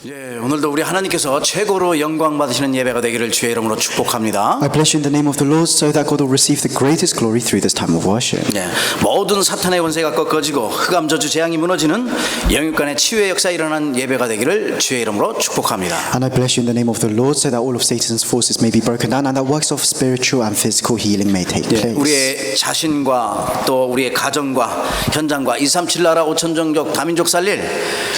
예, 오늘도 우리 하나님께서 최고로 영광 받으시는 예배가 되기를 주의 이름으로 축복합니다. I bless you in the name of the Lord so that God will receive the greatest glory through this time of worship. 예, 모든 사탄의 권세가 꺾어지고 흑암 저주 재앙이 무너지는 영육간의 치유의 역사 일어난 예배가 되기를 주의 이름으로 축복합니다. And I bless you in the name of the Lord so that all of Satan's forces may be broken down and that works of spiritual and physical healing may take place. 우리의 자신과 또 우리의 가정과 현장과 237 나라 5천 종족 다민족 살릴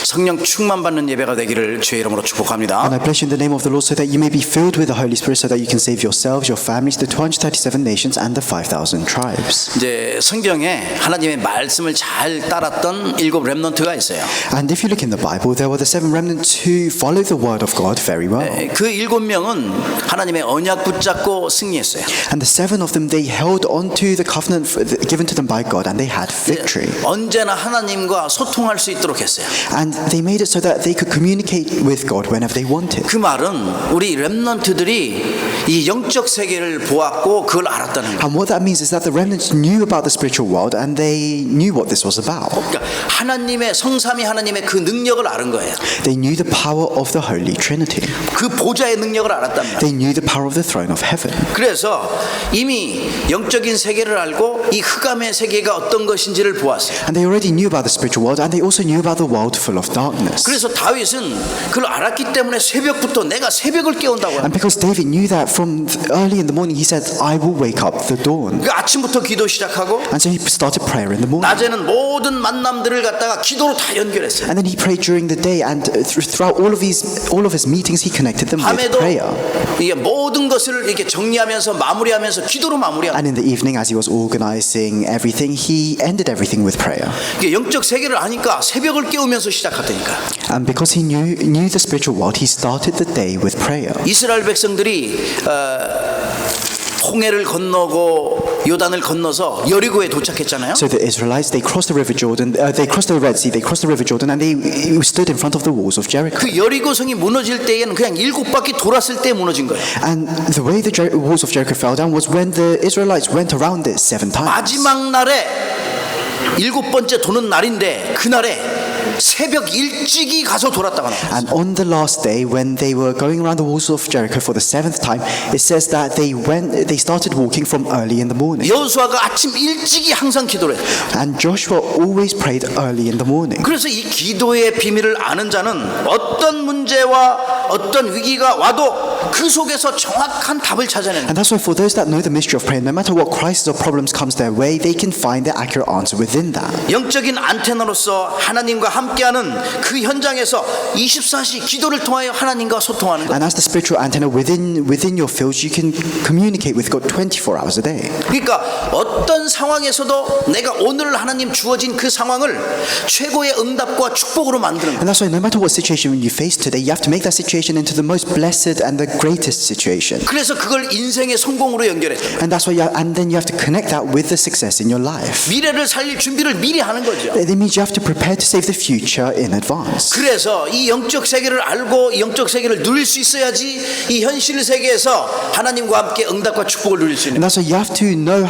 성령 충만 받는 예배가 되기를 주의 이름으로 축복합니다. And I bless you in the name of the Lord so that you may be filled with the Holy Spirit so that you can save yourselves, your families, the 237 nations and the 5,000 tribes. 이제 성경에 하나님의 말씀을 잘 따랐던 7 렘넌트가 있어요. And if you look in the Bible, there were the 7 remnants who followed the word of God very well. 그 7명은 하나님의 언약 붙잡고 승리했어요. And the 7 of them, they held on to the covenant given to them by God and they had victory. 언제나 하나님과 소통할 수 있도록 했어요. And they made it so that they could communicate with God whenever they wanted. 그 말은 우리 렘넌트들이 이 영적 세계를 보았고 그걸 알았다는 거예요. And what that means is that the remnants knew about the spiritual world and they knew what this was about. 그러니까 하나님의 성삼위 하나님의 그 능력을 아는 거예요. They knew the power of the Holy Trinity. 그 보좌의 능력을 알았답니다. They knew the power of the throne of heaven. 그래서 이미 영적인 세계를 알고 이 흑암의 세계가 어떤 것인지를 보았어요. And they already knew about the spiritual world and they also knew about the world full of darkness. 그래서 다윗은 그걸 알았기 때문에 새벽부터 내가 새벽을 깨운다고 And 합니다. because David knew that from early in the morning, he said, I will wake up the dawn. 그 아침부터 기도 시작하고 And so he started prayer in the morning. 낮에는 모든 만남들을 갖다가 기도로 다 연결했어요. And then he prayed during the day and throughout all of his meetings, he connected them with 밤에도 prayer. 이게 모든 것을 이렇게 정리하면서 마무리하면서 기도로 마무리하고 And in the evening, as he was organizing everything, he ended everything with prayer. 이게 영적 세계를 아니까 새벽을 깨우면서 시작하다니까. And because he knew the spiritual world, he started the day with prayer. 이스라엘 백성들이 홍해를 건너고 요단을 건너서 여리고에 도착했잖아요. So the Israelites, they crossed the river Jordan, they crossed the Red Sea, they crossed the river Jordan, and they stood in front of the walls of Jericho. 그 여리고성이 무너질 때에는 그냥 7바퀴 돌았을 때 무너진 거예요. And the way the walls of Jericho fell down was when the Israelites went around it 7 times. 마지막 날에 7번째 도는 날인데 그날에 새벽 일찍이 가서 돌았다가 나와요. And on the last day, when they were going around the walls of Jericho for the 7th time, it says that they started walking from early in the morning. 여호수아가 아침 일찍이 항상 기도를 해요. And Joshua always prayed early in the morning. 그래서 이 기도의 비밀을 아는 자는 어떤 문제와 어떤 위기가 와도 그 속에서 정확한 답을 찾아내는. And that's why for those that know the mystery of prayer, no matter what crisis or problems comes their way, they can find the accurate answer within that. 영적인 안테나로서 하나님과 함께하는 그 현장에서 24시 기도를 통하여 하나님과 소통하는 것. And as the spiritual antenna within your fields, you can communicate with God 24 hours a day. 그러니까 어떤 상황에서도 내가 오늘 하나님 주어진 그 상황을 최고의 응답과 축복으로 만드는 것. And that's why no matter what situation you face today, you have to make that situation into the most blessed and the greatest situation. 그래서 그걸 인생의 성공으로 연결했다. And that's why then you have to connect that with the success in your life. 미래를 살릴 준비를 미리 하는 거죠. It means you have to prepare to save the future in advance. 그래서 이 영적 세계를 알고 이 영적 세계를 누릴 수 있어야지 이 현실 세계에서 하나님과 함께 응답과 축복을 누릴 수 있는. And that's why you have to know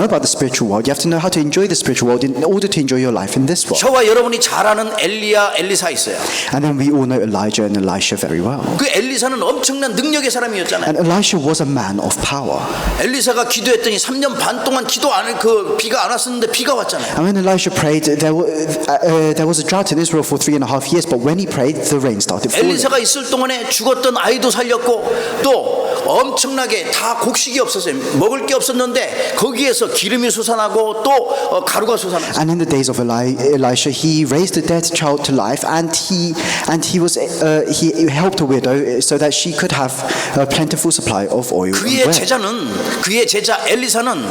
about the spiritual world. You have to know how to enjoy the spiritual world in order to enjoy your life in this world. 저와 여러분이 잘 아는 엘리야, 엘리사 있어요. And then we all know Elijah and Elisha very well. 그 엘리사는 엄청난 능력의 사람이었잖아요. And Elisha was a man of power. 엘리사가 기도했더니 3년 반 동안 기도 안 그 비가 안 왔었는데 비가 왔잖아요. And when Elisha prayed, there was a drought in Israel for 3.5 years. But when he prayed, the rain started falling. 엘리사가 있을 동안에 죽었던 아이도 살렸고 또 엄청나게 다 곡식이 없었어요. 먹을 게 없었는데 거기에서 기름이 솟아나고 또 가루가 솟아났어요. And in the days of Elisha, he raised a dead child to life, and he helped a widow so that she could have a plentiful supply of oil. 그의 제자 엘리사는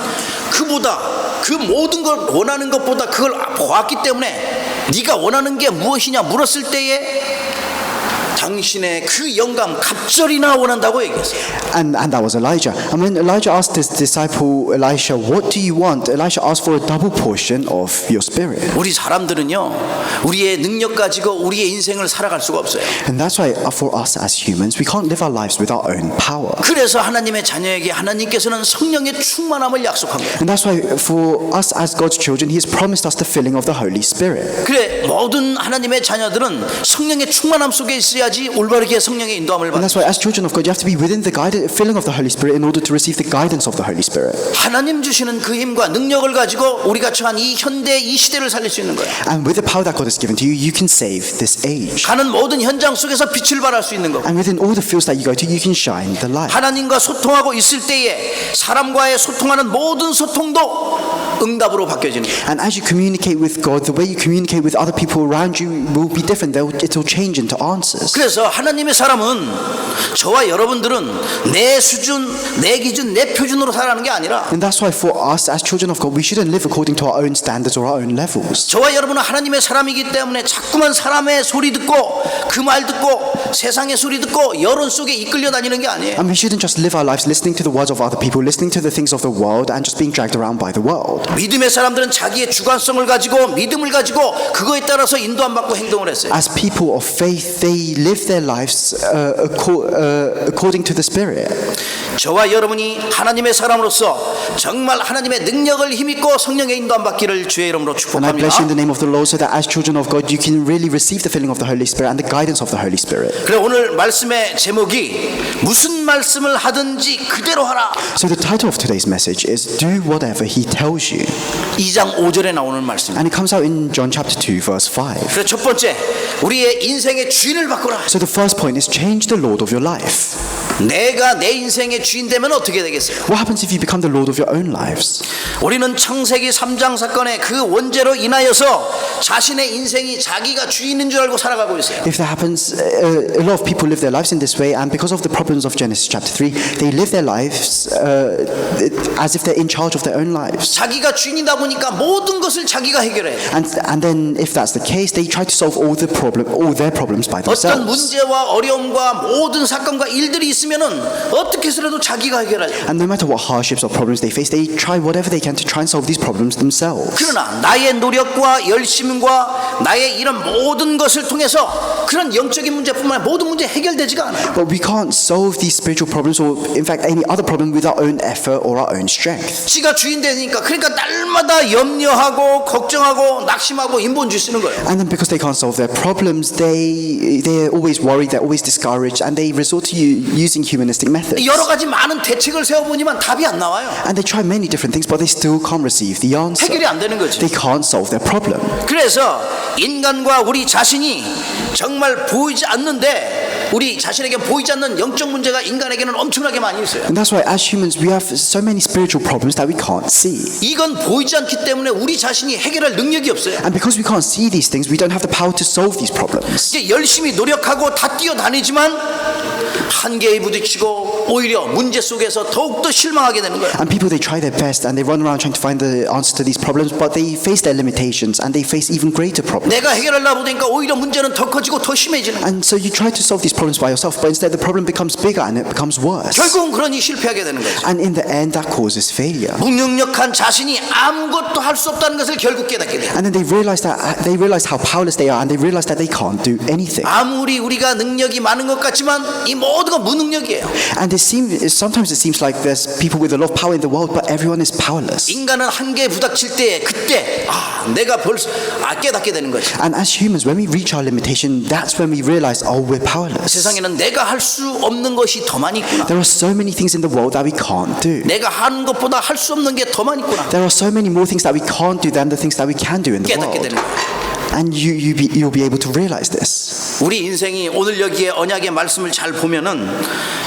그보다 그 모든 걸 원하는 것보다 그걸 보았기 때문에 네가 원하는 게 무엇이냐 물었을 때에 당신의 그 영감 갑절이나 원한다고 얘기했어요. And that was Elijah. And when Elijah asked his disciple Elisha, "What do you want?" Elisha asked for a double portion of your spirit. 우리 사람들은요 우리의 능력 가지고 우리의 인생을 살아갈 수가 없어요. And that's why for us as humans, we can't live our lives with our own power. 그래서 하나님의 자녀에게 하나님께서는 성령의 충만함을 약속한 거예요. And that's why for us as God's children, He has promised us the filling of the Holy Spirit. 그래 모든 하나님의 자녀들은 성령의 충만함 속에 있어야지 올바르게 성령의 인도함을 And 받는 that's why as children of God, you have to be within the filling of the Holy Spirit in order to receive the guidance of the Holy Spirit. 하나님 주시는 그 힘과 능력을 가지고 우리가 처한 이 현대 이 시대를 살릴 수 있는 거예요. And with the power that God has given to you, you can save this age. 가는 모든 현장 속에서 빛을 발할 수 있는 거고 And within all the fields that you go to, you can shine the light. 하나님과 소통하고 있을 때에 사람과의 소통하는 모든 소통도 응답으로 바뀌어지는 거예요. And as you communicate with God, the way you communicate with other people around you will be different. It will change into answers. 그래서 하나님의 사람은 저와 여러분들은 내 수준, 내 기준, 내 표준으로 살아가는 게 아니라 And that's why for us as children of God, we shouldn't live according to our own standards or our own levels. 저와 여러분은 하나님의 사람이기 때문에 자꾸만 사람의 소리 듣고 그 말 듣고 세상의 소리 듣고 여론 속에 이끌려 다니는 게 아니에요. And we shouldn't just live our lives listening to the words of other people, listening to the things of the world, and just being dragged around by the world. 믿음의 사람들은 자기의 주관성을 가지고 믿음을 가지고 그거에 따라서 인도 안 받고 행동을 했어요. As people of faith, they live their lives according to the Spirit. 저와 여러분이 하나님의 사람으로서 정말 하나님의 능력을 힘입고 성령의 인도 안 받기를 주의 이름으로 And I bless you in 축복합니다. the name of the Lord, so that as children of God, you can really receive the filling of the Holy Spirit and the guidance of the Holy Spirit. 그래 오늘 말씀의 제목이 무슨 말씀을 하든지 그대로 하라. So the title of today's message is Do Whatever He Tells You. 2장 5절에 나오는 말씀입니다. And it comes out in John chapter 2, verse 5. 그래서 첫 번째 우리의 인생의 주인을 바꾸라. So the first point is change the Lord of your life. 내가 내 인생의 주인 되면 어떻게 되겠어요? What happens if you become the Lord of your own lives? 우리는 창세기 3장 사건의 그 원죄로 인하여서 자신의 인생이 자기가 주인인 줄 알고 살아가고 있어요. If that happens, a lot of people live their lives in this way, and because of the problems of Genesis chapter 3, they live their lives as if they're in charge of their own lives. 자기가 주인이다 보니까 모든 것을 자기가 해결해야 돼요. And then if that's the case, they try to solve all their problems by 어떤 themselves. 문제와 어려움과 모든 사건과 일들이 있으면은 어떻게 해서라도 자기가 해결하죠. And no matter what hardships or problems they face, they try whatever they can to try and solve these problems themselves. 그러나 나의 노력과 열심과 나의 이런 모든 것을 통해서 그런 영적인 문제뿐만 아니라 모든 문제 해결되지가 않아요. But we can't solve these spiritual problems or in fact any other problem with our own effort or our own strength. 지가 주인 되니까 그러니까 날마다 염려하고 걱정하고 낙심하고 인본주의 쓰는 거예요. And then because they can't solve their problems, they're always worried, they're always discouraged, and they resort to using humanistic methods. 여러 가지 많은 대책을 세워보지만 답이 안 나와요. And they try many different things, but they still can't receive the answer. 해결이 안 되는 거지. They can't solve their problem. 그래서 인간과 우리 자신이 정말 보이지 않는데 우리 자신에게 보이지 않는 영적 문제가 인간에게는 엄청나게 많이 있어요. And that's why as humans we have so many spiritual problems that we can't see. 이건 보이지 않기 때문에 우리 자신이 해결할 능력이 없어요. And because we can't see these things, we don't have the power to solve these problems. 이제 열심히 노력하고 다 뛰어다니지만 한계에 부딪히고 오히려 문제 속에서 더욱더 실망하게 되는 거예요. And people, they try their best and they run around trying to find the answer to these problems, but they face their limitations and they face even greater problems. 내가 해결하려고 보니까 오히려 문제는 더 커지고 더 심해지는 거예요. And so you try to solve these problems by yourself, but instead the problem becomes bigger and it becomes worse. 결국은 그러니 실패하게 되는 거죠. And in the end, that causes failure. 무능력한 자신이 아무것도 할 수 없다는 것을 결국 깨닫게 돼요. And then they realize how powerless they are, and they realize that they can't do anything. 아무리 우리가 능력이 많은 것 같지만 이 모든 건 무능력이에요. And sometimes it seems like there's people with a lot of power in the world, but everyone is powerless. 인간은 한계에 부닥칠 때 그때 내가 벌써 깨닫게 되는 거죠. And as humans, when we reach our limitation, that's when we realize, oh, we're powerless. 세상에는 내가 할 수 없는 것이 더 많이 있구나. There are so many things in the world that we can't do. 내가 하는 것보다 할 수 없는 게 더 많이 있구나. There are so many more things that we can't do than the things that we can do in the 깨닫게 world. 되는 거예요. And you'll be able to realize this. 우리 인생이 오늘 여기에 언약의 말씀을 잘 보면은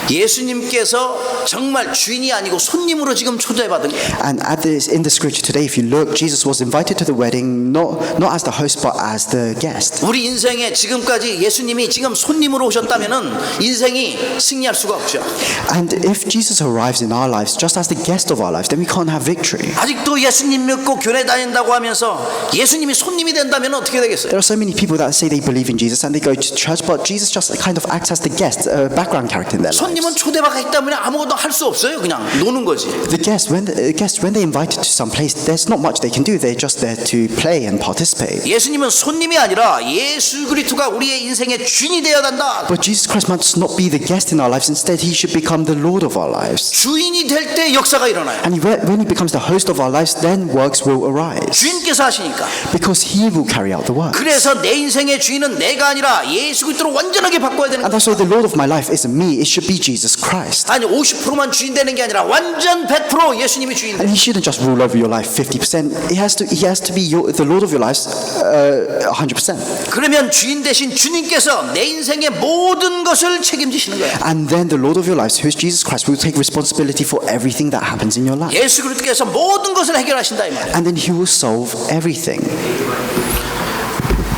예수님께서 정말 주인이 아니고 손님으로 지금 초대받은 거예요. And in the scripture today, if you look, Jesus was invited to the wedding not as the host but as the guest. 우리 인생에 지금까지 예수님이 지금 손님으로 오셨다면은 인생이 승리할 수가 없죠. And if Jesus arrives in our lives just as the guest of our lives, then we can't have victory. 아직도 예수님 믿고 교회 다닌다고 하면서 예수님이 손님이 된다면 어떻게 어떻게 되겠어요? There are so many people that say they believe in Jesus and they go to church, but Jesus just kind of acts as the guest, a background character in their 손님은 lives. 초대받아 있기 때문에 아무것도 할 수 없어요. 그냥 노는 거지. The guests, when they're invited to some place, there's not much they can do. They're just there to play and participate. 예수님은 손님이 아니라 예수 그리스도가 우리의 인생의 주인이 되어야 한다. But Jesus Christ must not be the guest in our lives. Instead, he should become the Lord of our lives. 주인이 될 때 역사가 일어나요. And when he becomes the host of our lives, then works will arise. 주인께서 하시니까. Because he will carry out the work. 그래서 내 인생의 주인은 내가 아니라 예수 그리스도로 완전하게 바꿔야 되는 And 거예요. that's why the Lord of my life isn't me. It should be Jesus Christ. 아니 50%만 주인 되는 게 아니라 완전 100% 예수님이 주인 And 돼요. he shouldn't just rule over your life 50%. He has to be the Lord of your lives 100%. 그러면 주인 대신 주님께서 내 인생의 모든 것을 책임지시는 거예요. And then the Lord of your lives, who is Jesus Christ, will take responsibility for everything that happens in your life. 예수 그리스도께서 모든 것을 해결하신다 이 말이에요. And then he will solve everything.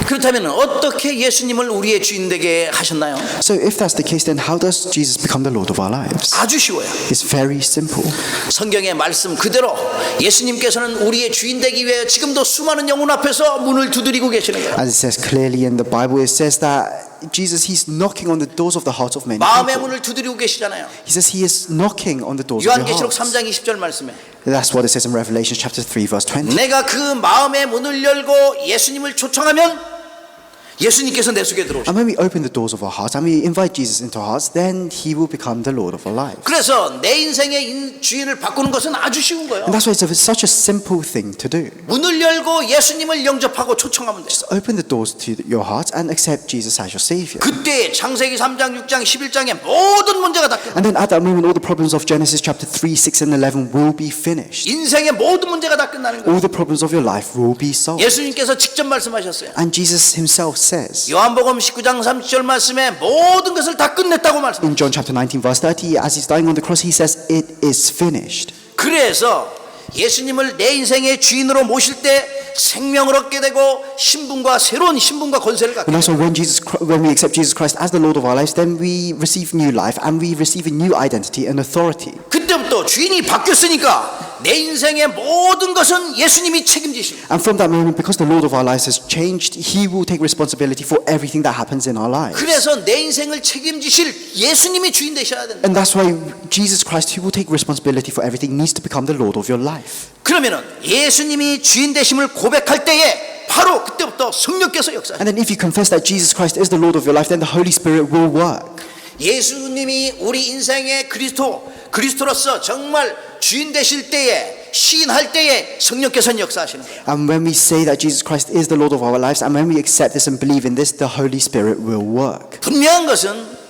그렇다면 어떻게 예수님을 우리의 주인 되게 하셨나요? So if that's the case, then how does Jesus become the Lord of our lives? 아주 쉬워요. It's very simple. 성경의 말씀 그대로 예수님께서는 우리의 주인 되기 위해 지금도 수많은 영혼 앞에서 문을 두드리고 계시는 거예요. As it says clearly in the Bible, it says that Jesus, he's knocking on the doors of the hearts of many 마음의 people. 문을 두드리고 계시잖아요. He says he is knocking on the doors of your 요한계시록 hearts. 3장 20절 말씀에 That's what it says in Revelation chapter 3 verse 20. 내가 그 마음의 문을 열고 예수님을 초청하면 예수님께서 내 속에 들어오시고 And when we open the doors of our hearts and we invite Jesus into our hearts, then he will become the Lord of our lives. 그래서 내 인생의 주인을 바꾸는 것은 아주 쉬운 거예요. And that's why it's such a simple thing to do. 문을 열고 예수님을 영접하고 초청하면 돼요. Just open the doors to your heart and accept Jesus as your Savior. 그때 창세기 3장 6장 11장의 모든 문제가 다 끝나. And then at that moment, all the problems of Genesis chapter 3, 6, and 11 will be finished. 인생의 모든 문제가 다 끝나는 거예요. All the problems of your life will be solved. 예수님께서 직접 말씀하셨어요. And Jesus himself says 요한복음 19장 30절 말씀에 모든 것을 다 끝냈다고 말씀. in John chapter 19 verse 30, as he's dying on the cross, he says, "It is finished." 그래서 예수님을 내 인생의 주인으로 모실 때 생명을 얻게 되고 신분과 새로운 신분과 권세를 갖게 And 돼요. also when we accept Jesus Christ as the Lord of our lives, then we receive new life and we receive a new identity and authority. 그때부터 주인이 바뀌었으니까 내 인생의 모든 것은 예수님이 책임지시고 And from that moment, because the Lord of our lives has changed, he will take responsibility for everything that happens in our lives. 그래서 내 인생을 책임지실 예수님이 주인 되셔야 된다. And that's why Jesus Christ, who will take responsibility for everything, needs to become the Lord of your life. 그러면은 예수님이 주인 되심을 고백할 때에 바로 그때부터 성령께서 역사하세요. And then if you confess that Jesus Christ is the Lord of your life, then the Holy Spirit will work. 예수님이 우리 인생의 그리스도로서 정말 주인 되실 때에 시인할 때에 성령께서는 역사하시는 거예요. And when we say that Jesus Christ is the Lord of our lives, and when we accept this and believe in this, the Holy Spirit will work. 분명한 것은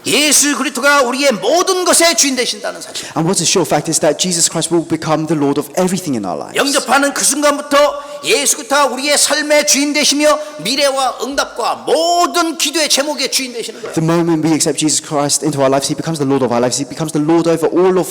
예수 그리스도가 우리의 모든 것의 주인 되신다는 사실. And what's a sure fact is that Jesus Christ will become the Lord of everything in our lives. 영접하는 그 순간부터 예수 그리스도가 우리의 삶의 주인 되시며 미래와 응답과 모든 기도의 제목의 주인 되시는 거예요. The moment we accept Jesus Christ into our lives, he becomes the Lord of our lives. He becomes the Lord over all of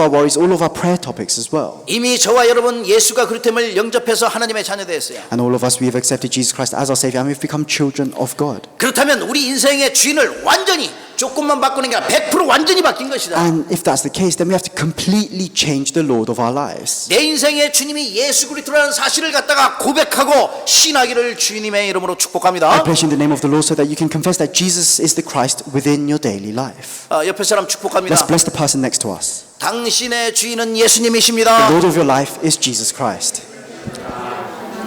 our worries, all of our prayer topics as well. 이미 저와 여러분 예수가 그리스도를 영접해서 하나님의 자녀 되었어요. And all of us, we have accepted Jesus Christ as our Savior, and we've become children of God. 그렇다면 우리 인생의 주인을 완전히 조금만 바꾸는 게 아니라 100% 완전히 바뀐 것이다. And if that's the case, then we have to completely change the Lord of our lives. 내 인생의 주님이 예수 그리스도라는 사실을 갖다가 고백하고 신하기를 주님의 이름으로 I 축복합니다. bless you in the name of the Lord so that you can confess that Jesus is the Christ within your daily life. 옆에 사람 축복합니다. Let's bless the person next to us. 당신의 주인은 The 예수님이십니다. Lord of your life is Jesus Christ.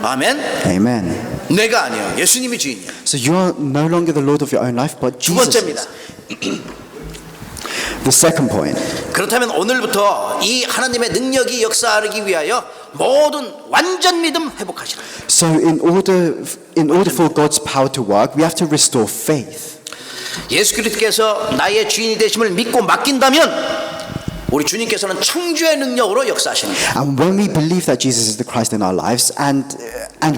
아멘. Amen. 내가 아니에요. 예수님이 주인이에요. So you are no longer the Lord of your own life, but 두 Jesus 번째입니다. is. The second point. 그렇다면 오늘부터 이 하나님의 능력이 역사하기 위하여 모든 완전 믿음 회복하시라. So in order for God's power to work, we have to restore faith. 예수 그리스도께서 나의 주인이 되심을 믿고 맡긴다면 우리 주님께서는 창조의 능력으로 역사하시는 거예요. And when we believe that Jesus is the Christ in our lives and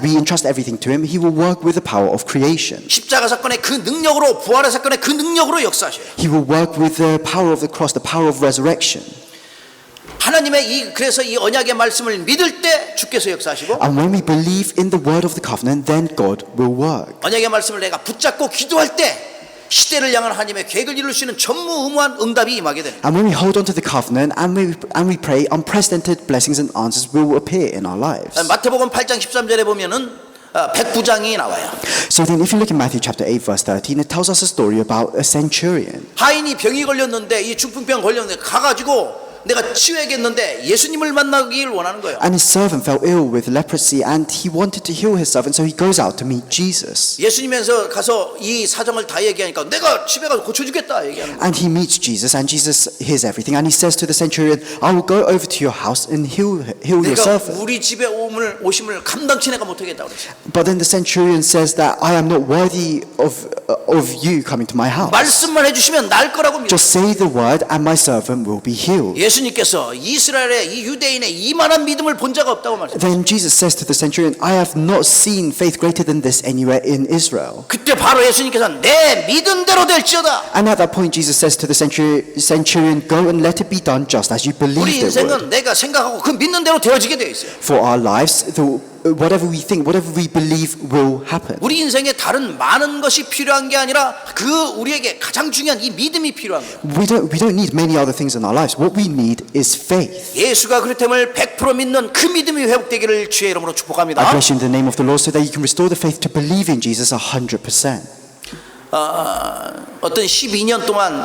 we entrust everything to him, he will work with the power of creation. 십자가 사건의 그 능력으로 부활의 사건의 그 능력으로 역사하셔요. He will work with the power of the cross, the power of resurrection. 하나님의 그래서 이 언약의 말씀을 믿을 때 주께서 역사하시고 And when we believe in the word of the covenant, then God will work. 언약의 말씀을 내가 붙잡고 기도할 때 시대를 향한 하나님의 계획을 이룰 수 있는 전무후무한 응답이 임하게 됩니다. And when we hold on to the covenant and we pray, unprecedented blessings and answers will appear in our lives. 마태복음 8장 13절에 보면은 백부장이 나와요. So then if you look in Matthew chapter 8 verse 13, it tells us a story about a centurion. 하인이 병이 걸렸는데 이 중풍병 걸렸는데 가가지고 내가 치유해야겠는데 예수님을 만나길 원하는 거예요. And his servant fell ill with leprosy and he wanted to heal his servant, so he goes out to meet Jesus. 예수님에서 가서 이 사정을 다 얘기하니까 내가 집에 가서 고쳐주겠다 얘기하는 거예요. And he meets Jesus and Jesus hears everything and he says to the centurion, I will go over to your house and heal your 내가 servant. 우리 집에 오심을 감당치 내가 못하겠다 그랬어요. But then the centurion says that I am not worthy of you coming to my house. 말씀만 해주시면 날 거라고 믿어요. Just say the word and my servant will be healed. 예수님께서 이스라엘의 이 유대인의 이만한 믿음을 본 자가 없다고 말씀하셨어요. Then Jesus says to the centurion, I have not seen faith greater than this anywhere in Israel. 그때 바로 예수님께서 내 믿음대로 될지어다. And at that point Jesus says to the centurion, go and let it be done just as you 우리 believed it would. 인생은 내가 생각하고 그 믿는 대로 되어지게 되어 있어요. For our lives, whatever we think, whatever we believe will happen. 우리 인생에 다른 많은 것이 필요한 게 아니라 그 우리에게 가장 중요한 이 믿음이 필요한 거예요. We don't need many other things in our lives. What we need is faith. 예수가 그렇다면 100% 믿는 그 믿음이 회복되기를 주의 이름으로 I 축복합니다. bless you in the name of the Lord so that you can restore the faith to believe in Jesus 100%. 어떤 12년 동안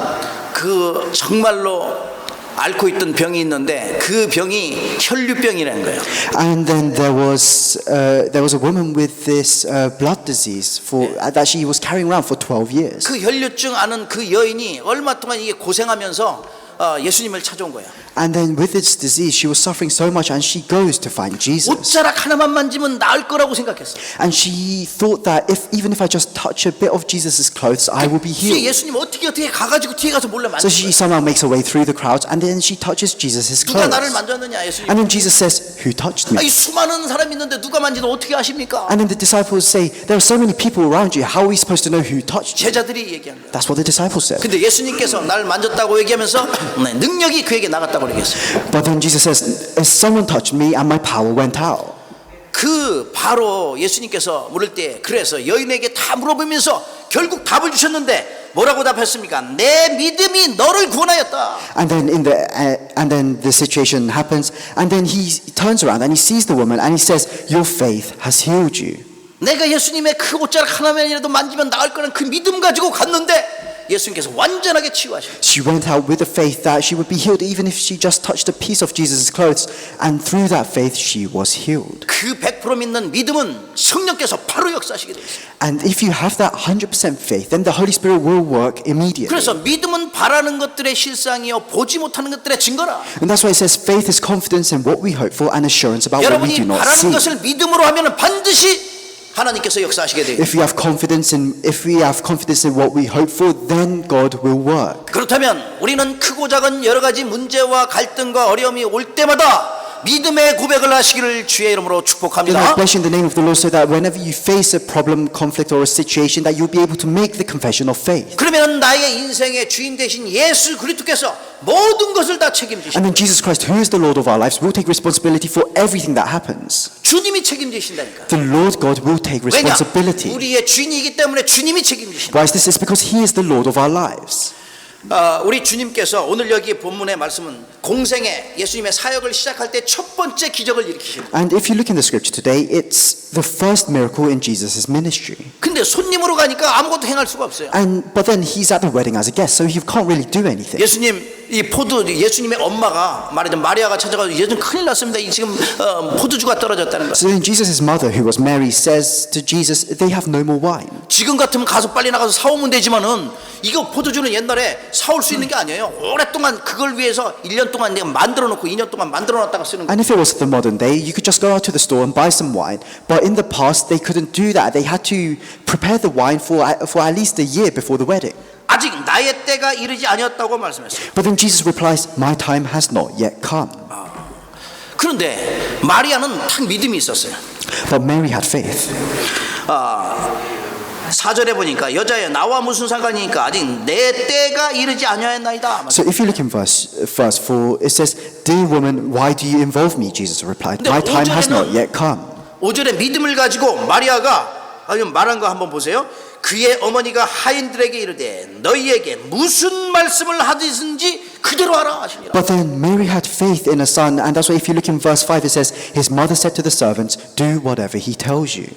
그 정말로 앓고 있던 병이 있는데 그 병이 혈류병이라는 거예요. And then there was a woman with this blood disease that she was carrying around for 12 years. 그 혈류증 아는 그 여인이 얼마 동안 이게 고생하면서 예수님을 찾아온 거예요. And then with this disease, she was suffering so much, and she goes to find Jesus. 옷자락 하나만 만지면 나을 거라고 생각했어. And she thought that even if I just touch a bit of Jesus' clothes, I will be 뒤에 healed. 예수님 어떻게 가가지고 뒤에 가서 몰래 So 만져. she somehow makes her way through the crowds, and then she touches Jesus' 누가 clothes. 나를 만졌느냐 예수님. And then Jesus says, "Who touched me?" 이 수많은 사람이 있는데 누가 만지는 어떻게 아십니까? And then the disciples say, "There are so many people around you. How are we supposed to know who touched you?" 제자들이 얘기한 거예요. That's what the disciples said. 근데 예수님께서 날 만졌다고 얘기하면서 능력이 그에게 나갔다고 얘기했어요. But then Jesus says, "Someone touched me, and my power went out." 그 바로 예수님께서 물을 때 그래서 여인에게 다 물어보면서 결국 답을 주셨는데 뭐라고 답했습니까? 내 믿음이 너를 구원하였다. And then the situation happens, and then he turns around and he sees the woman and he says, "Your faith has healed you." 내가 예수님의 그 옷자락 하나만이라도 만지면 나을 거라는 그 믿음 가지고 갔는데 예수님께서 완전하게 치유하셨어요. She went out with the faith that she would be healed even if she just touched a piece of Jesus' clothes, and through that faith she was healed. 그 100% 믿는 믿음은 성령께서 바로 역사하시게 되어 있어요. And if you have that 100% faith, then the Holy Spirit will work immediately. 그래서 믿음은 바라는 것들의 실상이요 보지 못하는 것들의 증거라. And that's why it says faith is confidence in what we hope for and assurance about what we do 여러분이 not 바라는 see. 것을 믿음으로 하면 반드시 하나님께서 역사하시게 돼요. If we have confidence in what we hope for, then God will work. 그렇다면 우리는 크고 작은 여러 가지 문제와 갈등과 어려움이 올 때마다 믿음의 고백을 하시기를 주의 이름으로 Then I 축복합니다. bless you in the name of the Lord so that whenever you face a problem, conflict, or a situation, that you'll be able to make the confession of faith. 그러면 나의 인생의 주인 되신 예수 그리스도께서 모든 것을 다 책임지십니다. And then Jesus Christ, who is the Lord of our lives, will take responsibility for everything that happens. 주님이 책임지신다니까. The Lord God will take 왜냐? responsibility. 우리의 주인이기 때문에 주님이 책임지신다. Why is this? It's because He is the Lord of our lives. 우리 주님께서 오늘 여기 본문의 말씀은 공생에 예수님의 사역을 시작할 때 첫 번째 기적을 일으키신. And if you look in the scripture today, it's the first miracle in Jesus' ministry. 근데 손님으로 가니까 아무것도 행할 수가 없어요. But then He's at the wedding as a guest, so He can't really do anything. 예수님의 엄마가 말하자면 마리아가 찾아가서 예수님 큰일 났습니다. 지금 포도주가 떨어졌다는 거. So then Jesus' mother, who was Mary, says to Jesus, they have no more wine. 지금 같으면 가서 빨리 나가서 사오면 되지만은 이거 포도주는 옛날에 사올 수 있는 게 아니에요. 오랫동안 그걸 위해서 1년 동안 내가 만들어 놓고 2년 동안 만들어 놨다가 쓰는 거예요. And if it was the modern day, you could just go out to the store and buy some wine. But in the past, they couldn't do that. They had to prepare the wine for at least a year before the wedding. 아직 나의 때가 이르지 아니었다고 말씀했어요. But then Jesus replies, my time has not yet come. 그런데 마리아는 딱 믿음이 있었어요. But Mary had faith. 4절에 보니까 여자여 나와 무슨 상관이니까 아직 내 때가 이르지 아니하였나이다. So if you look in verse 4, it says, dear woman, why do you involve me? Jesus replied, my time has not yet come. 5절에 믿음을 가지고 마리아가 말한 거 한번 보세요. 그의 어머니가 하인들에게 이르되 너희에게 무슨 말씀을 하든지 그대로 하라 하시니라. But then Mary had faith in her son, and that's why if you look in verse 5, it says, his mother said to the servants, do whatever he tells you.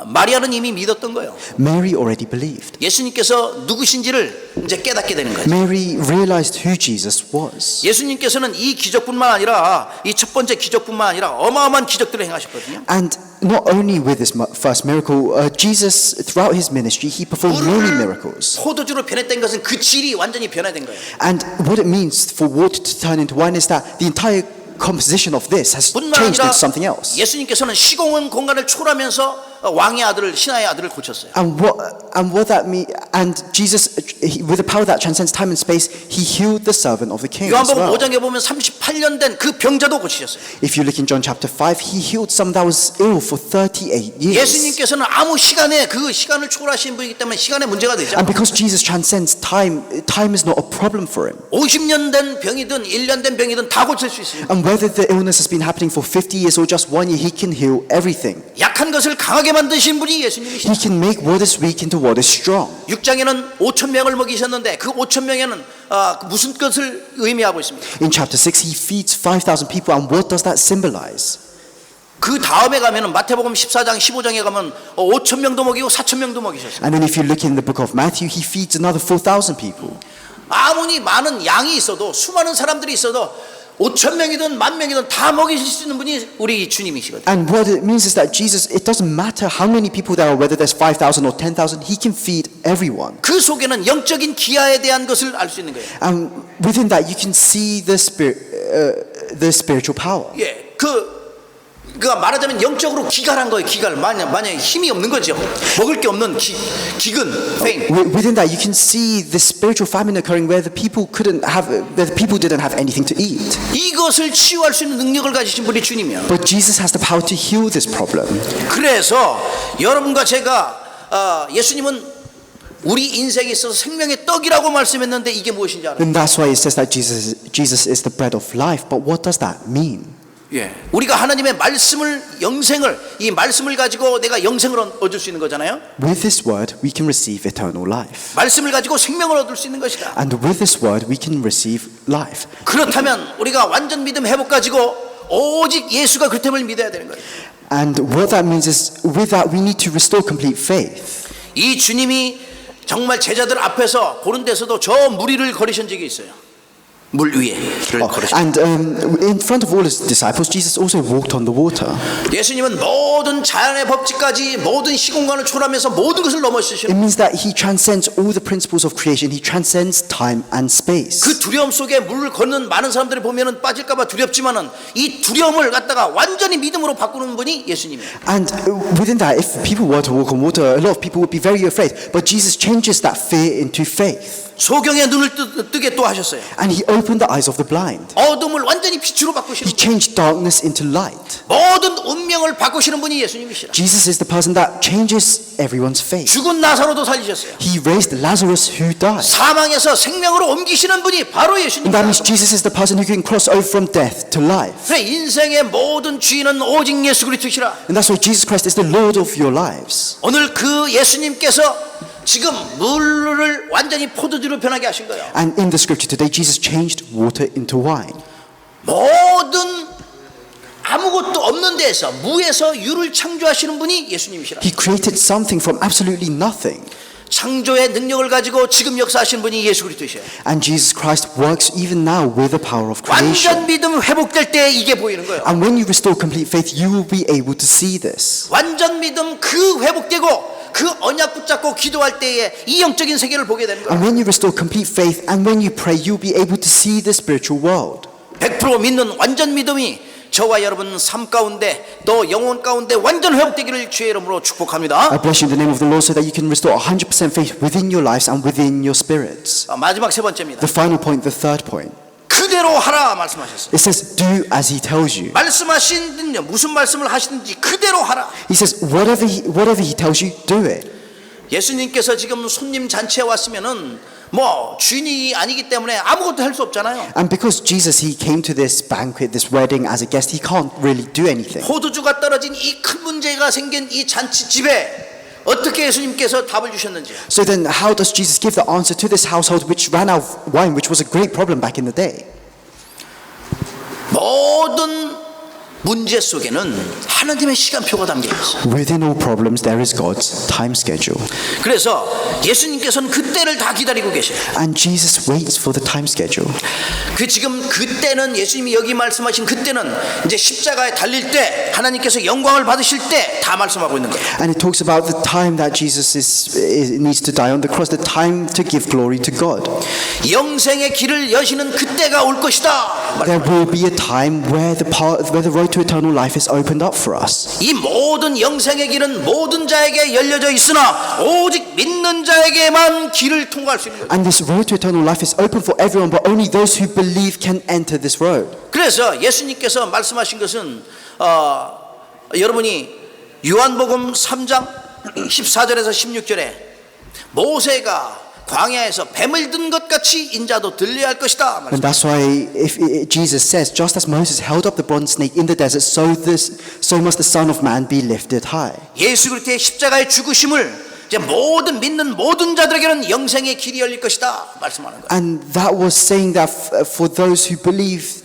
마리아는 이미 믿었던 거예요. Mary already believed. 예수님께서 누구신지를 이제 깨닫게 되는 거예요. Mary realized who Jesus was. 예수님께서는 이 기적뿐만 아니라 이 첫 번째 기적뿐만 아니라 어마어마한 기적들을 행하셨거든요. And not only with this first miracle, Jesus, throughout his ministry, he performed many miracles. 포도주로 변했던 것은 그 질이 완전히 변화된 거예요. And what it means for water to turn into wine is that the entire composition of this has 뿐만 changed 아니라 into something else. 예수님께서는 시공은 공간을 초월하면서 왕의 아들을 신하의 아들을 고쳤어요. And what that mean? And Jesus, with the power that transcends time and space, he healed the servant of the king as 요한복음 well. 5장에 보면 38년 된 그 병자도 고치셨어요. If you look in John chapter 5, he healed someone that was ill for 38 years. 예수님께서는 아무 시간에 그 시간을 초월하신 분이기 때문에 시간의 문제가 되지 And 않아요. because Jesus transcends time, time is not a problem for him. 50년 된 병이든 1년 된 병이든 다 고칠 수 있습니다. And whether the illness has been happening for 50 years or just 1 year, he can heal everything. 약한 것을 강하게 만드신 분이 예수님이시죠. He can make what is weak into what is strong. 6장에는 5천 명을 먹이셨는데 그 5천 명에는 무슨 것을 의미하고 있습니까? In chapter 6, he feeds 5,000 people, and what does that symbolize? 그 다음에 가면은 마태복음 14장 15장에 가면 5천 명도 먹이고 4천 명도 먹이셨어요. And then if you look in the book of Matthew, he feeds another 4,000 people. 아무리 많은 양이 있어도 수많은 사람들이 있어도 5천 명이든 만 명이든 다 먹이실 수 있는 분이 우리 주님이시거든요. And what it means is that Jesus, it doesn't matter how many people there are, whether there's 5,000 or 10,000, he can feed everyone. 그 속에는 영적인 기아에 대한 것을 알 수 있는 거예요. And within that, you can see the spiritual power. 예, 그가 말하자면 영적으로 기갈한 거예요. 기갈. 만약에 힘이 없는 거죠. 먹을 게 없는 기근, pain. Within that, you can see the spiritual famine occurring where the people didn't have anything to eat. 이것을 치유할 수 있는 능력을 가지신 분이 주님이야. But Jesus has the power to heal this problem. 그래서 여러분과 제가 예수님은 우리 인생에 있어서 생명의 떡이라고 말씀했는데 이게 무엇인지 알아요? And that's why it says that Jesus is the bread of life. But what does that mean? 예, 우리가 하나님의 말씀을 이 말씀을 가지고 내가 영생을 얻을 수 있는 거잖아요. With this word, we can receive eternal life. 말씀을 가지고 생명을 얻을 수 있는 것이다. And with this word, we can receive life. 그렇다면 우리가 완전 믿음 회복 가지고 오직 예수가 그렇다면 믿어야 되는 거예요. And what that means is, with that, we need to restore complete faith. 이 주님이 정말 제자들 앞에서 보는 데서도 저 무리를 걸으신 적이 있어요. 물 위에를 걸으신. And in front of all his disciples, Jesus also walked on the water. 예수님은 모든 자연의 법칙까지 모든 시공간을 초월하면서 모든 것을 It 넘어서시는 means that he transcends all the principles of creation. He transcends time and space. 그 두려움 속에 물을 걷는 많은 사람들이 보면은 빠질까봐 두렵지만은 이 두려움을 갖다가 완전히 믿음으로 바꾸는 분이 예수님이에요. And within that, if people were to walk on water, a lot of people would be very afraid. But Jesus changes that fear into faith. 소경의 눈을 뜨게 또 하셨어요. And he opened the eyes of the blind. 어둠을 완전히 빛으로 He 바꾸시는 분. changed darkness into light. 모든 운명을 바꾸시는 분이 예수님이시라. Jesus is the person that changes everyone's fate. 죽은 나사로도 살리셨어요. He raised Lazarus who died. 사망에서 생명으로 옮기시는 분이 바로 And that means 예수님이시라. Jesus is the person who can cross over from death to life. 그래 인생의 모든 주인은 오직 예수 그리스도시라. And that's why Jesus Christ is the Lord of your lives. 오늘 그 예수님께서 지금 물을 완전히 포도주로 변하게 하신 거예요. And in the scripture today, Jesus changed water into wine. 모든 아무것도 없는 데에서 무에서 유를 창조하시는 분이 예수님이시라. He created something from absolutely nothing. 창조의 능력을 가지고 지금 역사하시는 분이 예수 그리스도이셔요. And Jesus Christ works even now with the power of creation. 완전 믿음 회복될 때 이게 보이는 거예요. And when you restore complete faith, you will be able to see this. 완전 믿음 그 회복되고 그 언약 붙잡고 기도할 때에 이 영적인 세계를 보게 되는 And 거예요. when you restore complete faith, and when you pray, you'll be able to see the spiritual world. 100% 믿는 완전 믿음이 저와 여러분 삶 가운데 또 영혼 가운데 완전 회복되기를 주의 이름으로 축복합니다. I bless you in the name of the Lord so that you can restore 100% faith within your lives and within your spirits. 마지막 세 번째입니다. The final point, the third point. 그대로 하라 말씀하셨어요. It says, do as he tells you. 말씀하시든지 무슨 말씀을 하시든지 그대로 하라. He says, whatever he tells you, do it. 예수님께서 지금 손님 잔치에 왔으면은 뭐 주인이 아니기 때문에 아무것도 할 수 없잖아요. And because Jesus, he came to this banquet, this wedding as a guest, he can't really do anything. 포도주가 떨어진 이 큰 문제가 생긴 이 잔치집에 어떻게 예수님께서 답을 주셨는지. So then how does Jesus give the answer to this household which ran out of wine, which was a great problem back in the day? 모든 문제 속에는 하나님의 시간표가 담겨 있어요. Within all problems there is God's time schedule. 그래서 예수님께서는 그때를 다 기다리고 계셔요. And Jesus waits for the time schedule. 그 지금 그때는 예수님이 여기 말씀하신 그때는 이제 십자가에 달릴 때 하나님께서 영광을 받으실 때 다 말씀하고 있는 거예요. And it talks about the time that Jesus needs to die on the cross, the time to give glory to God. 영생의 길을 여시는 그때가 올 것이다. There will be a time where the road to eternal life is opened up for us. 이 모든 영생의 길은 모든 자에게 열려져 있으나 오직 믿는 자에게만 길을 통과할 수 있는 거예요. And this road to eternal life is open for everyone, but only those who believe can enter this road. 그래서 예수님께서 말씀하신 것은 여러분이 요한복음 3장 14절에서 16절에 모세가 광야에서 뱀을 든 것 같이 인자도 들려야 할 것이다. And that's why Jesus says, just as Moses held up the bronze snake in the desert, so must the Son of Man be lifted high. 예수 그리스도의 십자가의 죽으심을 이제 모든 믿는 모든 자들에게는 영생의 길이 열릴 것이다 말씀하는 거예요. And that was saying that for those who believed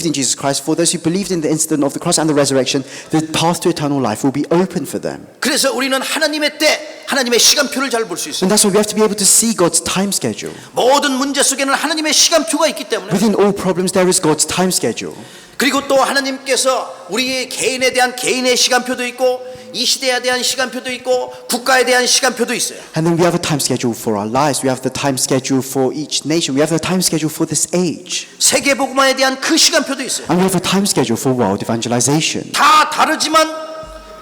in Jesus Christ, for those who believed in the incident of the cross and the resurrection, the path to eternal life will be open for them. 그래서 우리는 하나님의 때, 하나님의 시간표를 잘 볼 수 있어요. And that's why we have to be able to see God's time schedule. 모든 문제 속에는 하나님의 시간표가 있기 때문에. Within all problems, there is God's time schedule. 그리고 또 하나님께서 우리 개인에 대한 개인의 시간표도 있고 이 시대에 대한 시간표도 있고 국가에 대한 시간표도 있어요. And then we have a time schedule for our lives. We have the time schedule for each nation. We have the time schedule for this age. 세계 복음화에 대한 그 시간표도 있어요. And we have a time schedule for world evangelization. 다 다르지만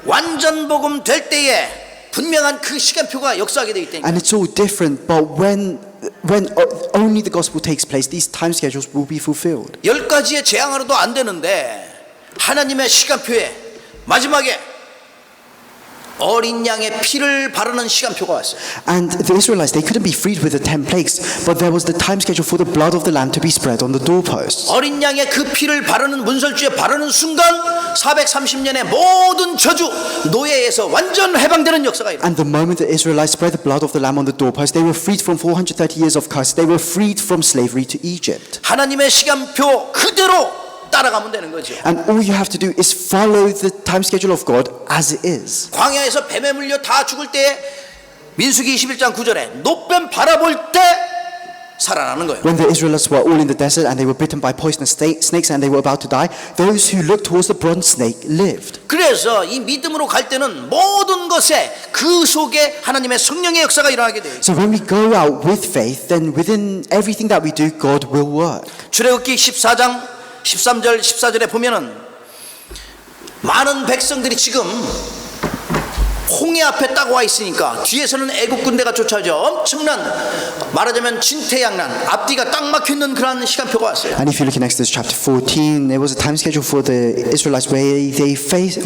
완전 복음 될 때에 분명한 그 시간표가 역사하게 되기 때문에. And it's all different, but when only the gospel takes place, these time schedules will be fulfilled. 10가지의 재앙으로도 안 되는데 하나님의 시간표에 마지막에 어린 양의 피를 바르는 시간표가 왔어요. And the Israelites, they couldn't be freed with the 10 plagues, but there was the time schedule for the blood of the lamb to be spread on the doorposts. 어린 양의 그 피를 바르는 문설주에 바르는 순간 430년의 모든 저주 노예에서 완전 해방되는 역사가 일어나요. And the moment the Israelites spread the blood of the lamb on the doorposts, they were freed from 430 years of curse. They were freed from slavery to Egypt. 하나님의 시간표 그대로 따라가면 되는 거죠. And all you have to do is follow the time schedule of God as it is. 광야에서 뱀에 물려 다 죽을 때 민수기 21장 9절에 노뱀 바라볼 때 살아나는 거예요. When the Israelites were all in the desert and they were bitten by poisonous snakes and they were about to die, those who looked towards the bronze snake lived. 그래서 이 믿음으로 갈 때는 모든 것에 그 속에 하나님의 성령의 역사가 일어나게 돼요. So when we go out with faith, then within everything that we do, God will work. 출애굽기 14장 13절 14절에 보면은 많은 백성들이 지금 홍해 앞에 딱 와 있으니까 뒤에서는 애국 군대가 쫓아오죠. 엄청난 말하자면 진퇴양난 앞뒤가 딱 막혀있는 그런 시간표가 왔어요. And if you look in Exodus chapter 14, there was a time schedule for the Israelites where they faced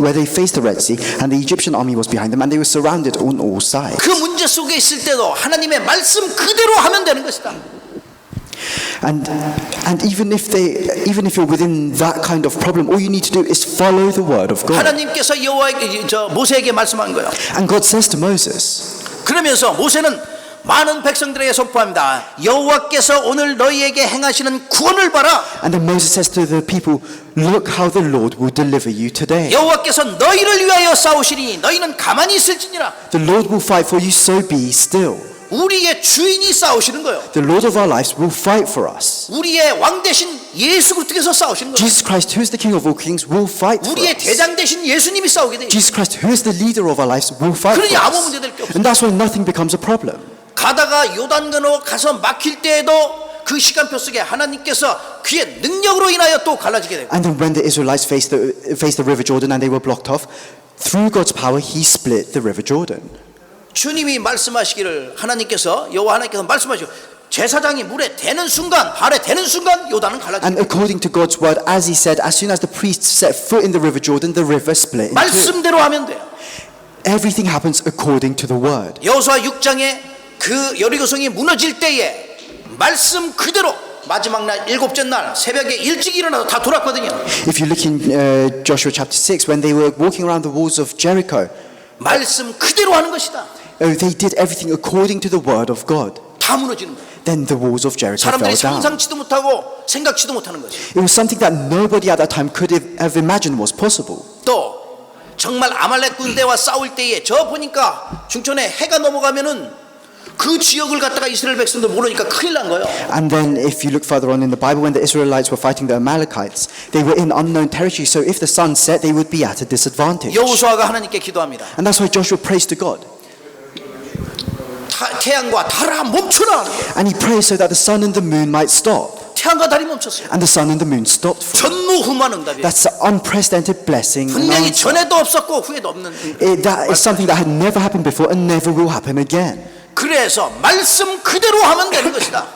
the Red Sea and the Egyptian army was behind them and they were surrounded on all sides. 그 문제 속에 있을 때도 하나님의 말씀 그대로 하면 되는 것이다. And even if you're within that kind of problem, all you need to do is follow the word of God. 하나님께서 모세에게 말씀한 거예요. And God says to Moses, 그러면서 모세는 많은 백성들에게 선포합니다. 여호와께서 오늘 너희에게 행하시는 구원을 봐라. and then Moses says to the people, look how the Lord will deliver you today. 여호와께서 너희를 위하여 싸우시니 너희는 가만히 있을지니라. The Lord will fight for you, so be still. 우리의 주인이 싸우시는 거예요. The Lord of our lives will fight for us. 우리의 왕 대신 예수 그리스도께서 싸우시는 거예요. Jesus Christ, who is the King of all kings, will fight for 우리의 us. 대장 대신 예수님이 싸우게 돼요. Jesus Christ, who is the leader of our lives, will fight 그러니 for 아무 us. 문제 될 게 없어요. And that's why nothing becomes a problem. 가다가 요단 건너 가서 막힐 때에도 그 시간표 속에 하나님께서 그의 능력으로 인하여 또 갈라지게 되고. And then when the Israelites faced the river Jordan and they were blocked off, through God's power, He split the river Jordan. 주님이 말씀하시기를 여호와 하나님께서 말씀하시고 제사장이 물에 대는 순간 발에 대는 순간 요단은 갈라지고. And according to God's word, as He said, as soon as the priests set foot in the river Jordan, the river split in two. 말씀대로 하면 돼요. Everything happens according to the word. 여호수아 6장에 그 여리고성이 무너질 때에 말씀 그대로 마지막 날 일곱째 날 새벽에 일찍 일어나서 다 돌았거든요. If you look in Joshua chapter 6, when they were walking around the walls of Jericho, 말씀 그대로 하는 것이다. they did everything according to the word of God, 다 무너지는 거예요. then the walls of Jericho 사람들이 fell down. 상상치도 못하고 생각치도 못하는 거죠. It was something that nobody at that time could have imagined was possible. 또 정말 아말렉 군대와 싸울 때에 저 보니까 중천에 해가 넘어가면은 그 지역을 갖다가 이스라엘 백성들 모르니까 큰일 난 거예요. And then if you look further on in the Bible, when the Israelites were fighting the Amalekites, they were in unknown territory, so if the sun set, they would be at a disadvantage. 여호수아가 하나님께 기도합니다. And that's why Joshua prays to God. 태양과 달아 멈춰라. And he prays so that the sun and the moon might stop. 태양과 달이 멈췄어요. And the sun and the moon stopped for him. 전무후무한 응답이에요. That's an unprecedented blessing. and 분명히 answer. 전에도 없었고 후에도 없는. That is something that had never happened before and never will happen again. 그래서 말씀 그대로 하면 되는 것이다.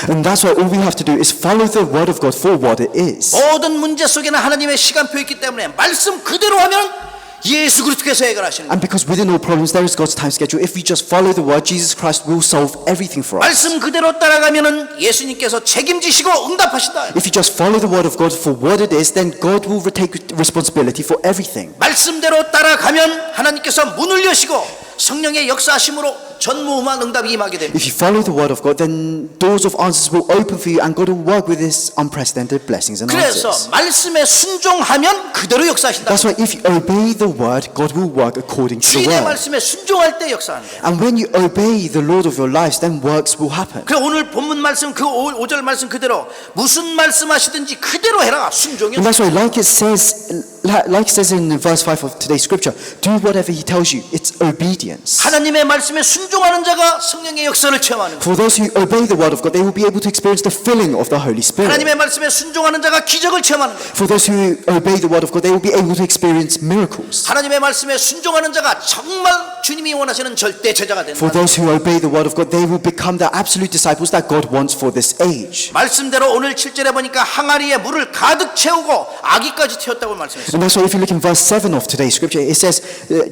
And that's why all we have to do is follow the word of God for what it is. 모든 문제 속에는 하나님의 시간표 있기 때문에 말씀 그대로 하면 예수 그리스도께서 해결하시는 거예요. And because within all problems there is God's time schedule, if we just follow the word, Jesus Christ will solve everything for us. 말씀 그대로 따라가면은 예수님께서 책임지시고 응답하신다. If you just follow the word of God for what it is, then God will take responsibility for everything. 말씀대로 따라가면 하나님께서 문을 여시고 성령의 역사하심으로 전무후무한 응답이 임하게 됩니다. If you follow the word of God, then doors of answers will open for you and God will work with His unprecedented blessings and 그래서 answers. 말씀에 순종하면 그대로 역사하신다. That's why if you obey the word, God will work according to the 주인의 word. 말씀에 순종할 때 역사하는 거예요. And when you obey the Lord of your lives, then works will happen. 그래 오늘 본문 말씀 그 5절 말씀 그대로 무슨 말씀하시든지 그대로 해라. 순종이요. And that's why, like it says in verse 5 of today's scripture, do whatever He tells you. It's obedience. 하나님의 말씀에 순종하는 자가 성령의 역사를 체험하는 거예요. For those who obey the word of God, they will be able to experience the filling of the Holy Spirit. 하나님의 말씀에 순종하는 자가 기적을 체험하는 거예요. For those who obey the word of God, they will be able to experience miracles. 하나님의 말씀에 순종하는 자가 정말 주님이 원하시는 절대 제자가 된다. For those who obey the word of God, they will become the absolute disciples that God wants for this age. 말씀대로 오늘 7절에 보니까 항아리에 물을 가득 채우고 아기까지 태웠다고 말씀했어요. And that's why if you look in verse 7 of today's scripture, it says,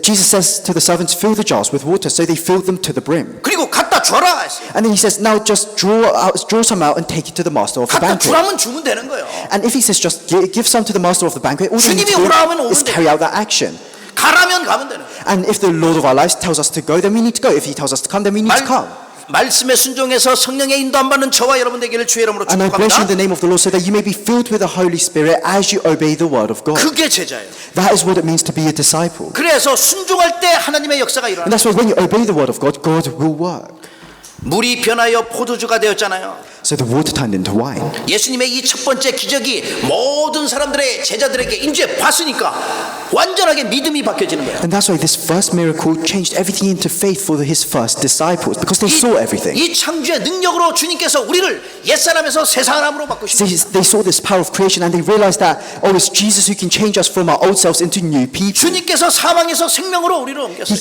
Jesus says to the servants, fill the jars with water, so they filled them to the brim. 그리고 갖다 줘라 했어요. And then he says, now just draw some out and take it to the master of the 갖다 banquet. 주라면 주면 되는 거예요. And if he says just give some to the master of the banquet, all they need 주님이 to 오라 하면 do 오면 is carry out that action. 가라면 가면 되는 거예요. And if the Lord of our lives tells us to go, then we need to go. If he tells us to come, then we need to come. 말씀에 순종해서 성령의 인도 안 받는 저와 여러분 되기를 주의 이름으로 And I bless you in the 축복합니다. name of the Lord so that you may be filled with the Holy Spirit as you obey the word of God. 그게 제자예요. That is what it means to be a disciple. 그래서 순종할 때 하나님의 역사가 And 일어나요. that's why when you obey the word of God, God will work. 물이 변하여 포도주가 되었잖아요. So the water turned into wine. 예수님의 이 첫 번째 기적이 모든 사람들의 제자들에게 이제 봤으니까 완전하게 믿음이 바뀌어지는 거예요. And that's why this first miracle changed everything into faith for his first disciples because they saw everything. 이 창조의 능력으로 주님께서 우리를 옛사람에서 새사람으로 바꾸시는 거예요. They saw this power of creation and they realized that, oh, it's Jesus who can change us from our old selves into new people. 주님께서 사망에서 생명으로 우리를 옮겼어요.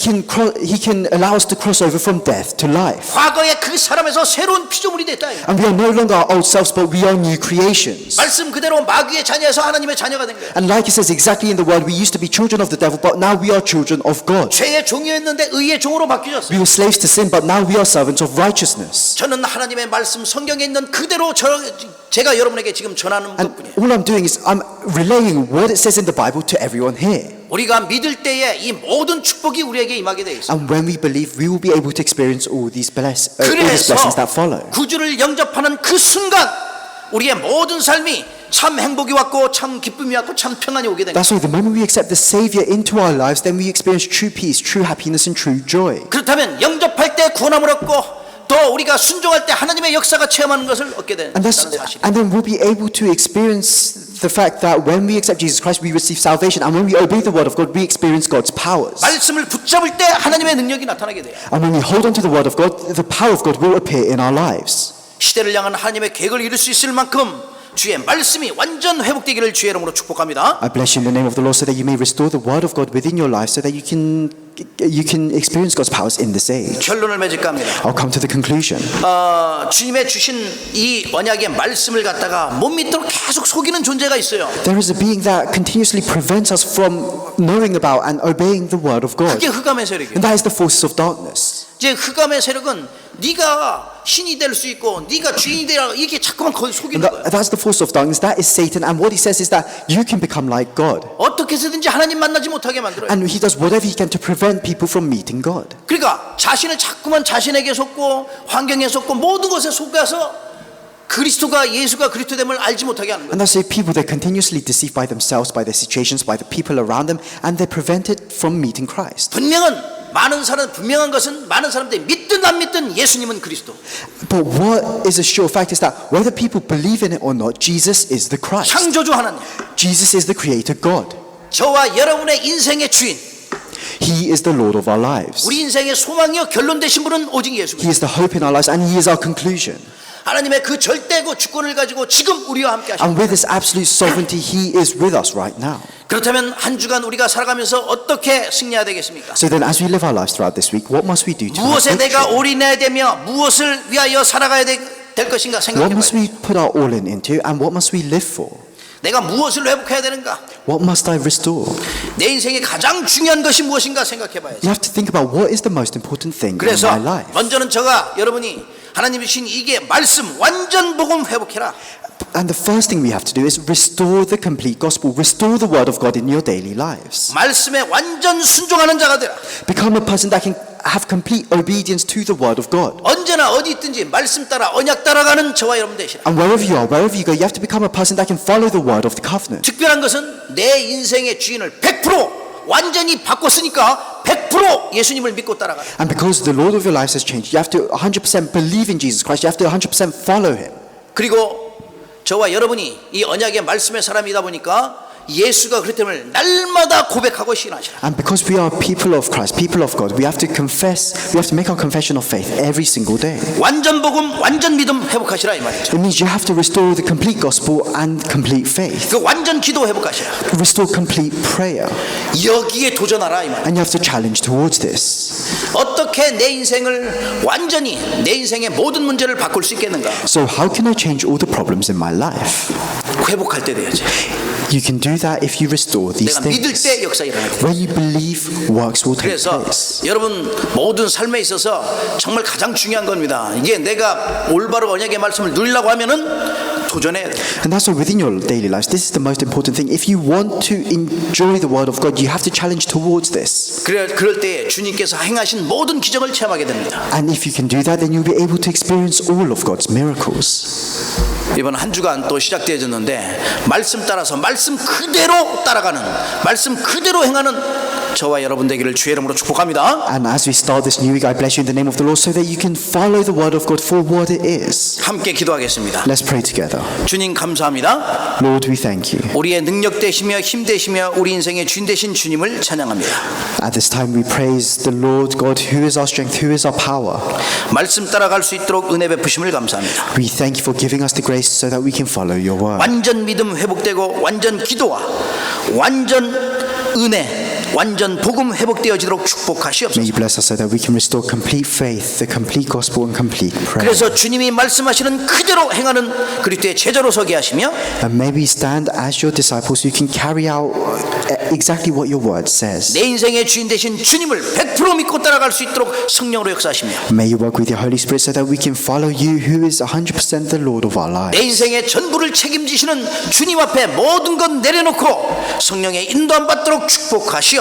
He can allow us to cross over from death to life. 과거의 그 사람에서 새로운 피조물이 됐다. And we are no longer our old selves, but we are new creations. 말씀 그대로 마귀의 자녀에서 하나님의 자녀가 된 거예요. And like it says exactly in the word, we used to be children of the devil, but now we are children of God. 죄의 종이었는데 의의 종으로 바뀌었어요. We were slaves to sin, but now we are servants of righteousness. 저는 하나님의 말씀 성경에 있는 그대로 제가 여러분에게 지금 전하는 And 것뿐이에요. all I'm doing is I'm relaying what it says in the Bible to everyone here. 우리가 믿을 때에 이 모든 축복이 우리에게 임하게 돼 있어요. And when we believe, we will be able to experience all these 그래서 blessings that follow. 구주를 영접하는 그 순간 우리의 모든 삶이 참 행복이 왔고 참 기쁨이 왔고 참 평안이 오게 된 거예요. That's why the moment we accept the Savior into our lives, then we experience true peace, true happiness, and true joy. 그렇다면 영접할 때 구원함을 얻고 또 우리가 순종할 때 하나님의 역사가 체험하는 것을 얻게 된다는 사실. And then we'll be able to experience the fact that when we accept Jesus Christ, we receive salvation, and when we obey the word of God, we experience God's powers. 말씀을 붙잡을 때 하나님의 능력이 나타나게 돼요. And when we hold on to the word of God, the power of God will appear in our lives. 시대를 향한 하나님의 계획을 이룰 수 있을 만큼 주의 말씀이 완전 회복되기를 주의 이름으로 축복합니다. I bless you in the name of the Lord so that you may restore the word of God within your life so that you can experience God's powers in this age. 결론을 맺을까 합니다. I'll come to the conclusion. 주님의 주신 이 언약의 말씀을 갖다가 못 믿도록 계속 속이는 존재가 있어요. There is a being that continuously prevents us from knowing about and obeying the word of God. 그게 흑암의 세력이에요. And that is the forces of darkness. 이제 흑암의 세력은 네가 신이 될 수 있고 네가 주인이 되라 이렇게 자꾸만 거기 And 속이는 거야. that's the force of darkness. That is Satan. And what he says is that you can become like God. 어떻게 해서든지 하나님 만나지 못하게 만들어요. And he does whatever he can to prevent people from meeting God. 그러니까 자신을 자꾸만 자신에게 속고 환경에 속고 모든 것에 속아서 그리스도가 예수가 그리스도됨을 알지 못하게 하는 거예요. And that's why people, they're continuously deceived by themselves, by their situations, by the people around them, and they're prevented from meeting Christ. 분명한 것은 많은 사람들이 믿든 안 믿든 예수님은 그리스도. But what is a sure fact is that whether people believe in it or not, Jesus is the Christ. 창조주 하나님. Jesus is the creator God. 저와 여러분의 인생의 주인. He is the Lord of our lives. 우리 인생의 소망이요 결론 되신 분은 오직 예수 He 그리스도. is the hope in our lives, and He is our conclusion. 하나님의 그 절대고 주권을 가지고 지금 우리와 함께 하십니다. And with His absolute sovereignty, He is with us right now. 그렇다면 한 주간 우리가 살아가면서 어떻게 승리해야 되겠습니까? So then, as we live our lives throughout this week, what must we do to have 무엇에 내가 victory? 올인해야 되며 무엇을 위하여 살아가야 될 것인가 What 생각해 must 봐요. we put our all in into, and what must we live for? 내가 무엇을 회복해야 되는가? What must I restore? 내 인생에 가장 중요한 것이 무엇인가 생각해 봐야지. You have to think about what is the most important thing in 그래서 my life. 먼저는 여러분이 하나님이 주신 이게 말씀 완전 복음 회복해라. And the first thing we have to do is restore the complete gospel, restore the word of God in your daily lives. 말씀에 완전 순종하는 자가 되라. Become a person that can have complete obedience to the word of God. 언제나 어디 있든지 말씀 따라 언약 따라가는 저와 여러분 되시라. And wherever you are, wherever you go, you have to become a person that can follow the word of the covenant. 특별한 것은 내 인생의 주인을 100% 완전히 바꿨으니까 100% 예수님을 믿고 따라가. And because the Lord of your lives has changed, you have to 100% believe in Jesus Christ. You have to 100% follow Him. 그리고 저와 여러분이 이 언약의 말씀의 사람이다 보니까 예수가 그랬음을 날마다 고백하고 시인하시라. And because we are people of Christ, people of God, we have to confess, we have to make our confession of faith every single day. 완전 복음, 완전 믿음 회복하시라 이 말이죠. It means you have to restore the complete gospel and complete faith. 그 완전 기도 회복하시라. Restore complete prayer. 여기에 도전하라 이 말이죠. And you have to challenge towards this. 어떻게 내 인생을 완전히 내 인생의 모든 문제를 바꿀 수 있겠는가? So how can I change all the problems in my life? 회복할 때 돼야지. You can do that if you restore these 내가 믿을 things. 때 역사 일어나게 돼. Where you believe, works will take 그래서 place. 여러분 모든 삶에 있어서 정말 가장 중요한 겁니다. 이게 내가 올바로 언약의 말씀을 누리려고 하면은 도전해야 돼. And that's why within your daily lives, this is the most important thing. If you want to enjoy the word of God, you have to challenge towards this. 그럴 때 주님께서 행하신 모든 기적을 체험하게 됩니다. And if you can do that, then you'll be able to experience all of God's miracles. 이번 한 주간 또 시작되어졌는데 말씀 따라서 말씀 그대로 따라가는 말씀 그대로 행하는 저와 여러분 되기를 주의 이름으로 축복합니다. And as we start this new week, I bless you in the name of the Lord so that you can follow the word of God for what it is. 함께 기도하겠습니다. Let's pray together. 주님 감사합니다. Lord, we thank you. 우리의 능력 되시며 힘 되시며 우리 인생의 주인 되신 주님을 찬양합니다. At this time, we praise the Lord God, who is our strength, who is our power. 말씀 따라갈 수 있도록 은혜 베푸심을 감사합니다. We thank you for giving us the grace so that we can follow your word. 완전 믿음 회복되고 완전 기도와 완전 은혜 완전 복음 회복되어지도록 May 축복하시옵소서. you bless us so that we can restore complete faith, the complete gospel, and complete prayer. 그래서 주님이 말씀하시는 그대로 행하는 그리스도의 제자로 서게 하시며 And may we stand as your disciples who can carry out exactly what your word says. 내 인생의 주인 되신 주님을 100% 믿고 따라갈 수 있도록 성령으로 역사하시며 May you work with your Holy Spirit so that we can follow you, who is 100% the Lord of our 내 lives. 인생의 전부를 책임지시는 주님 앞에 모든 것 내려놓고 성령의 인도함 받도록 축복하시옵소서.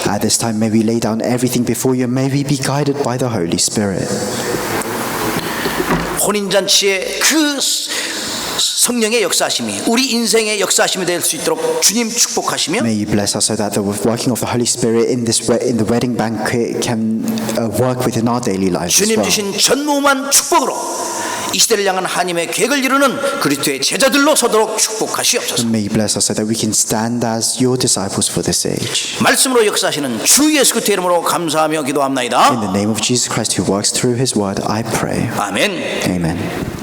At this time, may we lay down everything before you, and may we be guided by the Holy Spirit. 혼인잔치의 그 성령의 역사하심이 우리 인생의 역사하심이 될 수 있도록 주님 축복하시며 May you bless us so that the working of the Holy Spirit in the wedding banquet can work within our daily lives as 주님 well. 주신 전무후무한 축복으로 이 시대를 향한 하나님의 계획을 이루는 그리스도의 제자들로 서도록 축복하시옵소서. May you bless us so that we can stand as your disciples for this age. 말씀으로 역사하시는 주 예수 그리스도의 이름으로 감사하며 In 기도합나이다. the name of Jesus Christ who works through his word, I pray. 아멘. Amen.